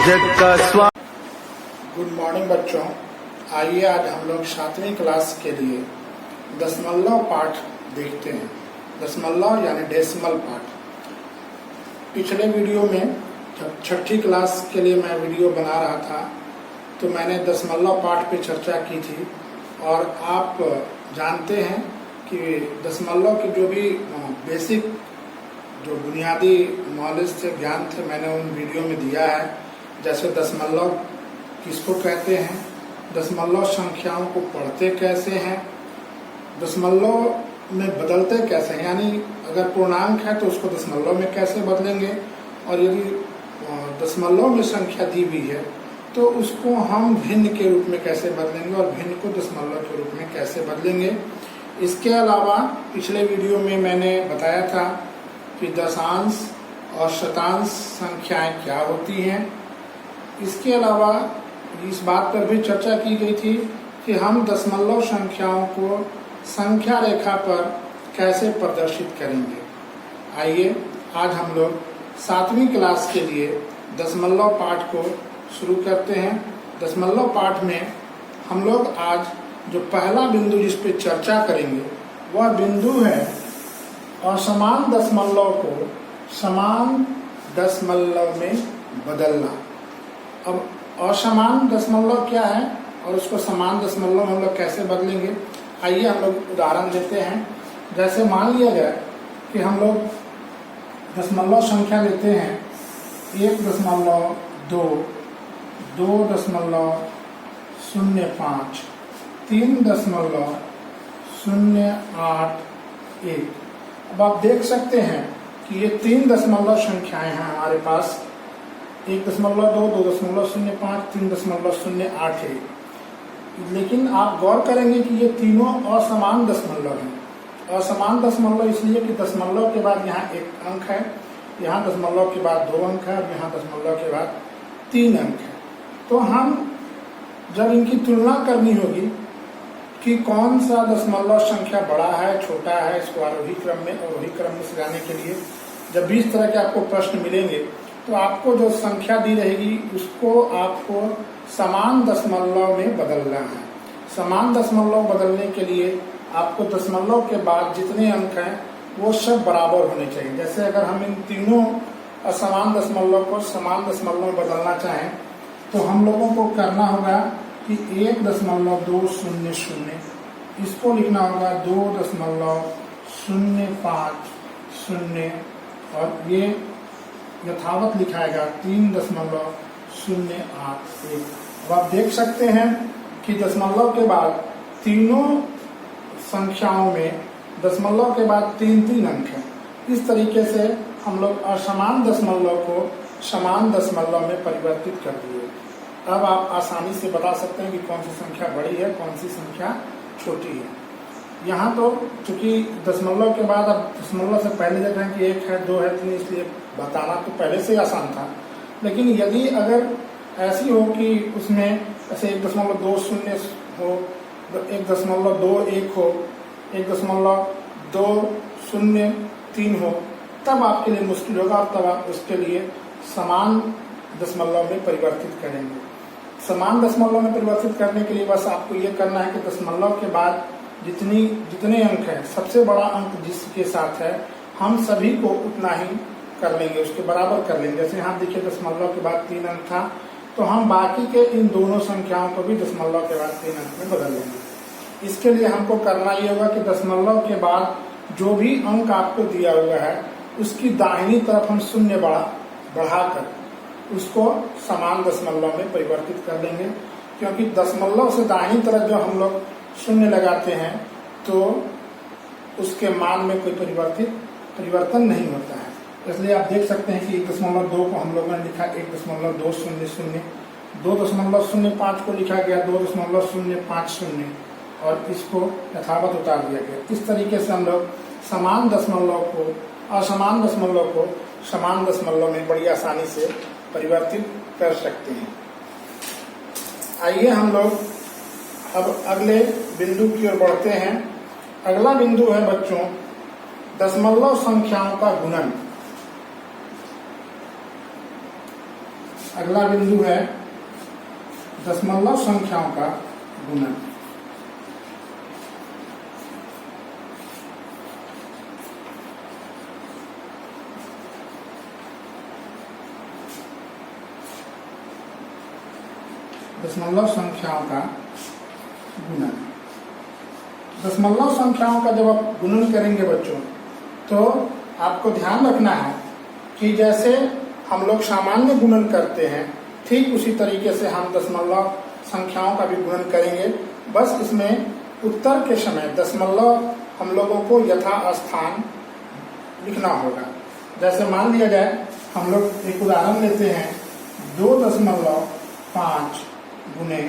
जग का स्वागत। Good morning बच्चों, आइए आज हम लोग 7वीं क्लास के लिए दशमलव पाठ देखते हैं। दशमलव यानी डेसिमल पाठ। पिछले वीडियो में जब 6ठी क्लास के लिए मैं वीडियो बना रहा था तो मैंने दशमलव पाठ पे चर्चा की थी और आप जानते हैं कि दशमलव की जो भी बेसिक जो बुनियादी नॉलेज थे, ज्ञान थे, मैंने उन वीडियो में दिया है। जैसे दशमलव किसको कहते हैं, दशमलव संख्याओं को पढ़ते कैसे हैं, दशमलव में बदलते कैसे हैं, यानी अगर पूर्णांक है तो उसको दशमलव में कैसे बदलेंगे, और यदि दशमलव में संख्या दी हुई है तो उसको हम भिन्न के रूप में कैसे बदलेंगे और भिन्न को दशमलव के रूप में कैसे बदलेंगे। इसके अलावा पिछले वीडियो में मैंने बताया था कि दशांश और शतांश संख्याएं क्या होती हैं। इसके अलावा इस बात पर भी चर्चा की गई थी कि हम दशमलव संख्याओं को संख्या रेखा पर कैसे प्रदर्शित करेंगे। आइए आज हम लोग 7वीं क्लास के लिए दशमलव पाठ को शुरू करते हैं। दशमलव पाठ में हम लोग आज जो पहला बिंदु जिस पे चर्चा करेंगे वह बिंदु है असमान दशमलव को समान दशमलव में बदलना। अब असमान दशमलव क्या है और उसको समान दशमलव हम लोग कैसे बदलेंगे, आइए हम लोग उदाहरण देते हैं। जैसे मान लिया जाए कि हम लोग दशमलव संख्या लेते हैं 1.2, 2.05, 3.081। अब आप देख सकते हैं कि ये 3 दशमलव संख्याएं हैं हमारे पास, 1.2, 2.05, 3.081। लेकिन आप गौर करेंगे कि ये तीनों असमान दशमलव हैं। असमान दशमलव इसलिए कि दशमलव के बाद यहाँ 1 अंक है, यहाँ दशमलव के बाद 2 अंक है और यहाँ दशमलव के बाद 3 अंक है। तो हम जब इनकी तुलना करनी होगी कि कौन सा दशमलव संख्या बड़ा है, छोटा है, इसको आरोही क्रम में अवरोही क्रम में सजाने के लिए जब भी इस तरह के आपको प्रश्न मिलेंगे तो आपको जो संख्या दी रहेगी उसको आपको समान दशमलव में बदलना है। समान दशमलव बदलने के लिए आपको दशमलव के बाद जितने अंक हैं वो सब बराबर होने चाहिए। जैसे अगर हम इन तीनों असमान दशमलव को समान दशमलव में बदलना चाहें तो हम लोगों को करना होगा कि 1.200 इसको लिखना होगा 2.050 और ये यथावत लिखाएगा 3.081। अब आप देख सकते हैं कि दशमलव के बाद तीनों संख्याओं में दशमलव के बाद 3 अंक हैं। इस तरीके से हम लोग असमान दशमलव को समान दशमलव में परिवर्तित कर दिए। अब आप आसानी से बता सकते हैं कि कौन सी संख्या बड़ी है, कौन सी संख्या छोटी है। यहाँ तो चूंकि दशमलव के बाद अब दशमलव से पहले देख रहे हैं कि 1 है, 2 है, 3, इसलिए बताना तो पहले से आसान था। लेकिन यदि अगर ऐसी हो कि उसमें ऐसे 1.20 हो, 1.21 हो, 1.203 हो, तब आपके लिए मुश्किल होगा और तब आप उसके लिए समान दशमलव में परिवर्तित करेंगे। समान दशमलव में परिवर्तित करने के लिए बस आपको ये करना है कि दशमलव के बाद जितने अंक हैं, सबसे बड़ा अंक जिसके साथ है हम सभी को उतना ही कर लेंगे, उसके बराबर कर लेंगे। जैसे यहाँ देखिए दशमलव के बाद 3 अंक था तो हम बाकी के इन दोनों संख्याओं को भी दशमलव के बाद 3 अंक में बदल लेंगे। इसके लिए हमको करना ये होगा कि दशमलव के बाद जो भी अंक आपको दिया हुआ है उसकी दाहिनी तरफ हम शून्य बढ़ाकर उसको समान दशमलव में परिवर्तित कर लेंगे, क्योंकि दशमलव से दाहिनी तरफ जब हम लोग शून्य लगाते हैं तो उसके मान में कोई परिवर्तन नहीं होता है। इसलिए आप देख सकते हैं कि 1.2 को हम लोगों ने लिखा 1.200, 2.05 को लिखा गया 2.050 और इसको यथावत उतार दिया गया। इस तरीके से हम लोग समान दशमलव को असमान दशमलव को समान दशमलव में बड़ी आसानी से परिवर्तित कर सकते हैं। आइए हम लोग अब अगले बिंदु की ओर बढ़ते हैं। अगला बिंदु है बच्चों दशमलव संख्याओं का गुणन। अगला बिंदु है दशमलव संख्याओं का गुणन। दशमलव संख्याओं का गुणन। दशमलव संख्याओं का जब आप गुणन करेंगे बच्चों, तो आपको ध्यान रखना है कि जैसे हम लोग सामान्य गुणन करते हैं, ठीक उसी तरीके से हम दशमलव संख्याओं का भी गुणन करेंगे। बस इसमें उत्तर के समय दशमलव हम लोगों को यथास्थान लिखना होगा। जैसे मान लिया जाए, हम लोग एक उदाहरण लेते हैं, 2.5 गुने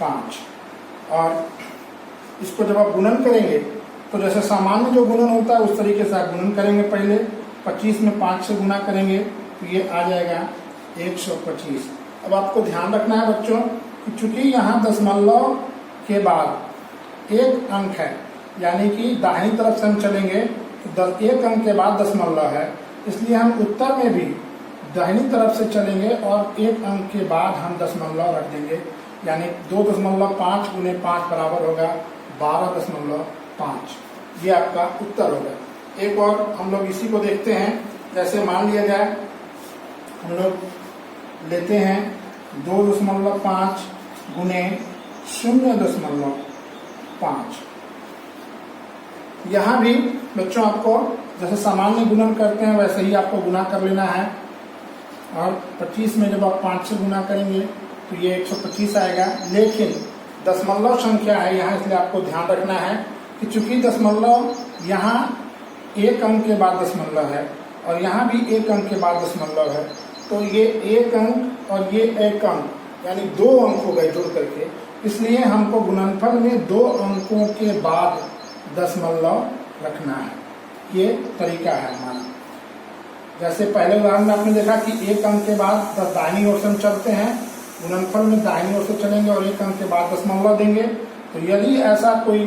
5, और इसको जब आप गुणन करेंगे तो जैसे सामान्य जो गुणन होता है उस तरीके से आप गुणन करेंगे। पहले 25 में 5 से गुना करेंगे तो ये आ जाएगा 125। अब आपको ध्यान रखना है बच्चों कि चूंकि यहाँ दशमलव के बाद एक अंक है, यानी कि दाहिनी तरफ से हम चलेंगे तो एक अंक के बाद दशमलव है, इसलिए हम उत्तर में भी दाहिनी तरफ से चलेंगे और एक अंक के बाद हम दशमलव रख देंगे, यानी 2.5 गुने 5 बराबर होगा 12.5। ये आपका उत्तर होगा। एक और हम लोग इसी को देखते हैं। जैसे मान लिया जाए, हम लोग लेते हैं 2.5 गुने 0.5। यहाँ भी बच्चों आपको जैसे सामान्य गुणन करते हैं वैसे ही आपको गुना कर लेना है, और 25 में जब आप 5 से गुना करेंगे तो ये 125 आएगा। लेकिन दशमलव संख्या है यहाँ, इसलिए आपको ध्यान रखना है कि चूंकि दशमलव यहाँ एक अंक के बाद दशमलव है और यहाँ भी एक अंक के बाद दशमलव है, तो ये एक अंक और ये एक अंक यानी 2 अंक हो गए जुड़ करके, इसलिए हमको गुणनफल में 2 अंकों के बाद दशमलव रखना है। ये तरीका है हमारा। जैसे पहले उदाहरण में आपने देखा कि एक अंक के बाद दाहिनी ओर से हम चलते हैं, गुणनफल में दाहिनी ओर से चलेंगे और एक अंक के बाद दशमलव देंगे। तो यदि ऐसा कोई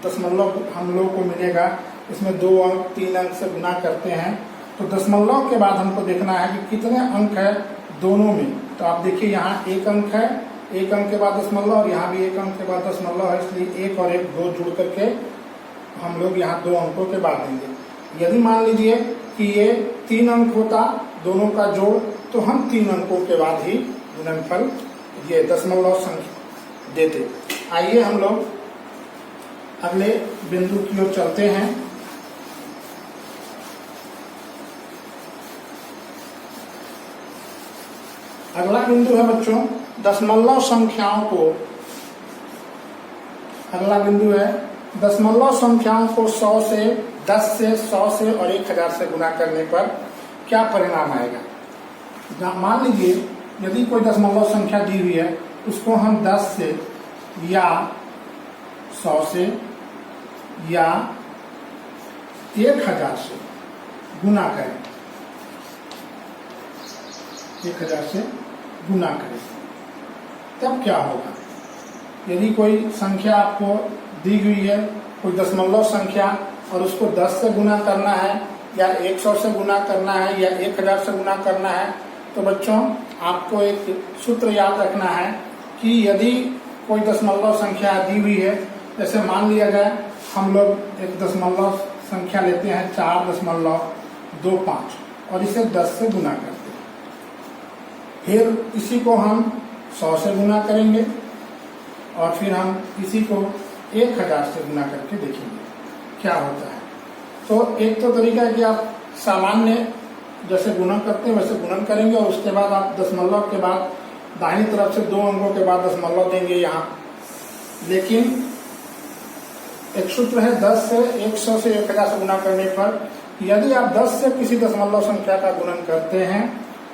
दशमलव हम लोग को मिलेगा, इसमें 2 अंक 3 अंक से गुना करते हैं, तो दशमलव के बाद हमको देखना है कि कितने अंक है दोनों में। तो आप देखिए यहाँ एक अंक है, एक अंक के बाद दशमलव, और यहाँ भी एक अंक के बाद दशमलव है, इसलिए 1 और 1 2 जुड़ करके हम लोग यहाँ 2 अंकों के बाद देंगे। यदि मान लीजिए कि ये 3 अंक होता दोनों का जोड़, तो हम 3 अंकों के बाद ही गुणनफल ये दशमलव संख्या देते। आइए हम लोग अगले बिंदु की ओर चलते हैं। अगला बिंदु है बच्चों दशमलव संख्याओं को, अगला बिंदु है दशमलव संख्याओं को 100 से 10 से 100 से और 1000 से गुना करने पर क्या परिणाम आएगा। मान लीजिए यदि कोई दशमलव संख्या दी हुई है, उसको हम 10 से या 100 से या 1000 से गुना करें, 1000 से गुना करें, तब क्या होगा। यदि कोई संख्या आपको दी हुई है, कोई दशमलव संख्या, और उसको 10 से गुना करना है या 100 से गुना करना है या 1000 से गुना करना है, तो बच्चों आपको एक सूत्र याद रखना है कि यदि कोई दशमलव संख्या दी हुई है, जैसे मान लिया जाए हम लोग एक दशमलव संख्या लेते हैं 4.25 और इसे 10 से गुना करते हैं, फिर इसी को हम 100 से गुना करेंगे और फिर हम इसी को 1000 से गुना करके देखेंगे क्या होता है। तो एक तो तरीका है कि आप सामान्य जैसे गुणन करते हैं वैसे गुणन करेंगे और उसके बाद आप दशमलव के बाद दाहिनी तरफ से 2 अंकों के बाद दशमलव देंगे यहाँ। लेकिन एक सूत्र है 10 से 100 से 1000 से गुना करने पर, यदि आप 10 से किसी दशमलव संख्या का गुणन करते हैं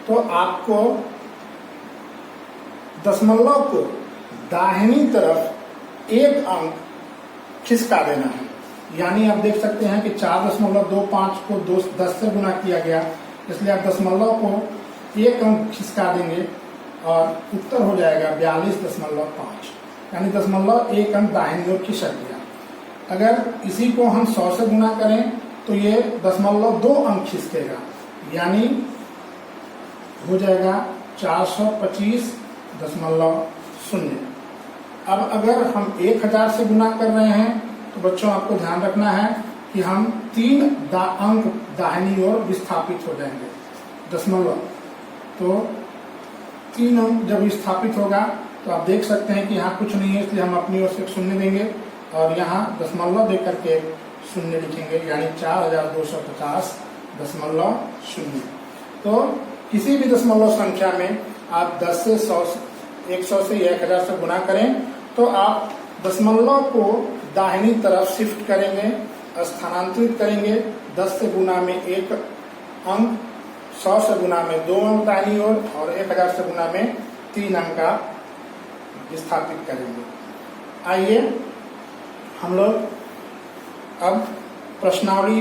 तो आपको दशमलव को दाहिनी तरफ 1 अंक खिसका देना है। यानी आप देख सकते हैं कि 4.25 को 10 से गुना किया गया, इसलिए आप दशमलव को 1 अंक खिसका देंगे और उत्तर हो जाएगा 42.5, यानी दशमलव 1 अंक दाहिनी ओर खिसक गया। अगर इसी को हम 100 से गुना करें तो ये दशमलव 2 अंक खिसकेगा, यानी हो जाएगा 425.0। अब अगर हम 1000 से गुना कर रहे हैं तो बच्चों आपको ध्यान रखना है कि हम 3 अंक दाहिनी ओर विस्थापित हो जाएंगे। दशमलव तो 3 अंक जब विस्थापित होगा तो आप देख सकते हैं कि यहाँ कुछ नहीं है, इसलिए हम अपनी ओर से एक शून्य देंगे और यहाँ दशमलव देकर के शून्य लिखेंगे, यानी 4250.0। तो किसी भी दशमलव संख्या में आप 10 से 100 से या 1000 से गुना करें तो आप दशमलव को दाहिनी तरफ शिफ्ट करेंगे, स्थानांतरित करेंगे। 10 से गुना में 1 अंक, 100 से गुना में 2 अंक दाहिनी ओर और 1000 से गुना में 3 अंक का विस्थापित करेंगे। आइए हम लोग अब प्रश्नावली